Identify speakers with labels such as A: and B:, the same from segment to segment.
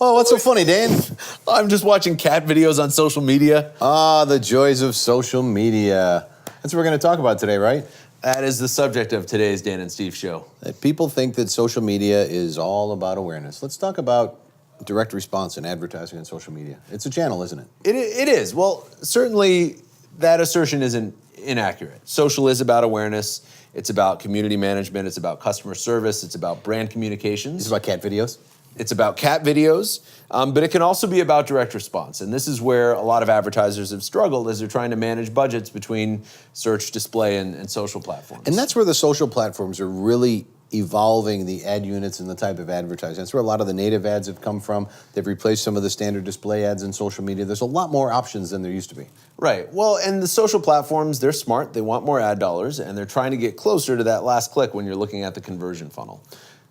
A: Oh, what's so funny, Dan?
B: I'm just watching cat videos on social media.
A: Ah, the joys of social media. That's what we're going to talk about today, right?
B: That is the subject of today's Dan and Steve show.
A: That people think that social media is all about awareness. Let's talk about direct response and advertising on social media. It's a channel, isn't it?
B: It is. Well, certainly that assertion isn't inaccurate. Social is about awareness. It's about community management. It's about customer service. It's about brand communications.
A: It's about cat videos.
B: It's about cat videos, but it can also be about direct response. And this is where a lot of advertisers have struggled as they're trying to manage budgets between search, display, and social platforms.
A: And that's where the social platforms are really evolving the ad units and the type of advertising. That's where a lot of the native ads have come from. They've replaced some of the standard display ads in social media. There's a lot more options than there used to be.
B: Right. Well, and the social platforms, they're smart. They want more ad dollars, and they're trying to get closer to that last click when you're looking at the conversion funnel.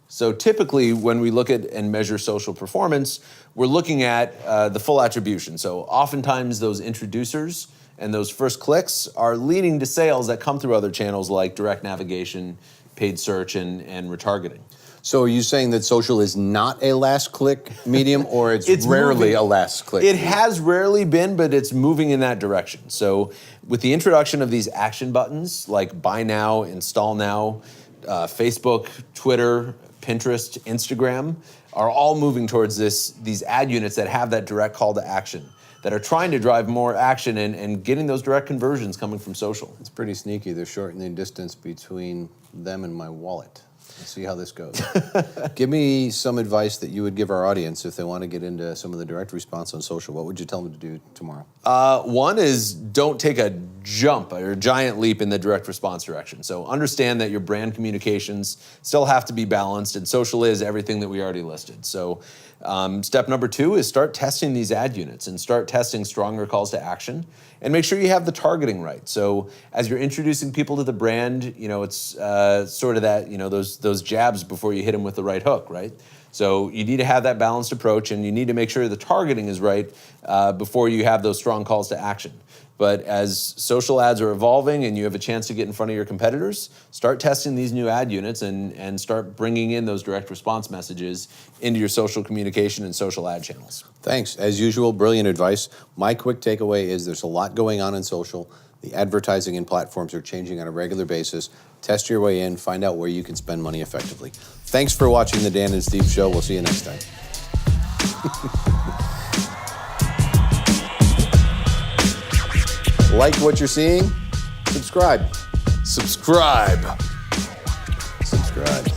B: So typically, when we look at and measure social performance, we're looking at the full attribution. So oftentimes those introducers and those first clicks are leading to sales that come through other channels like direct navigation, paid search, and retargeting.
A: So are you saying that social is not a last click medium, or it's rarely a last click?
B: It has rarely been, but it's moving in that direction. So with the introduction of these action buttons like buy now, install now, Facebook, Twitter, Pinterest, Instagram are all moving towards these ad units that have that direct call to action, that are trying to drive more action and getting those direct conversions coming from social.
A: It's pretty sneaky. They're shortening the distance between them and my wallet. Let's see how this goes. Give me some advice that you would give our audience if they want to get into some of the direct response on social. What would you tell them to do tomorrow?
B: One is don't take a jump or a giant leap in the direct response direction. So understand that your brand communications still have to be balanced, and social is everything that we already listed. So step number 2 is start testing these ad units and start testing stronger calls to action, and make sure you have the targeting right. So as you're introducing people to the brand, it's sort of that, those jabs before you hit them with the right hook, right? So you need to have that balanced approach, and you need to make sure the targeting is right before you have those strong calls to action. But as social ads are evolving and you have a chance to get in front of your competitors, start testing these new ad units and start bringing in those direct response messages into your social communication and social ad channels.
A: Thanks. As usual, brilliant advice. My quick takeaway is there's a lot going on in social. The advertising and platforms are changing on a regular basis. Test your way in, find out where you can spend money effectively. Thanks for watching the Dan and Steve Show. We'll see you next time. Like what you're seeing? Subscribe.
B: Subscribe.
A: Subscribe.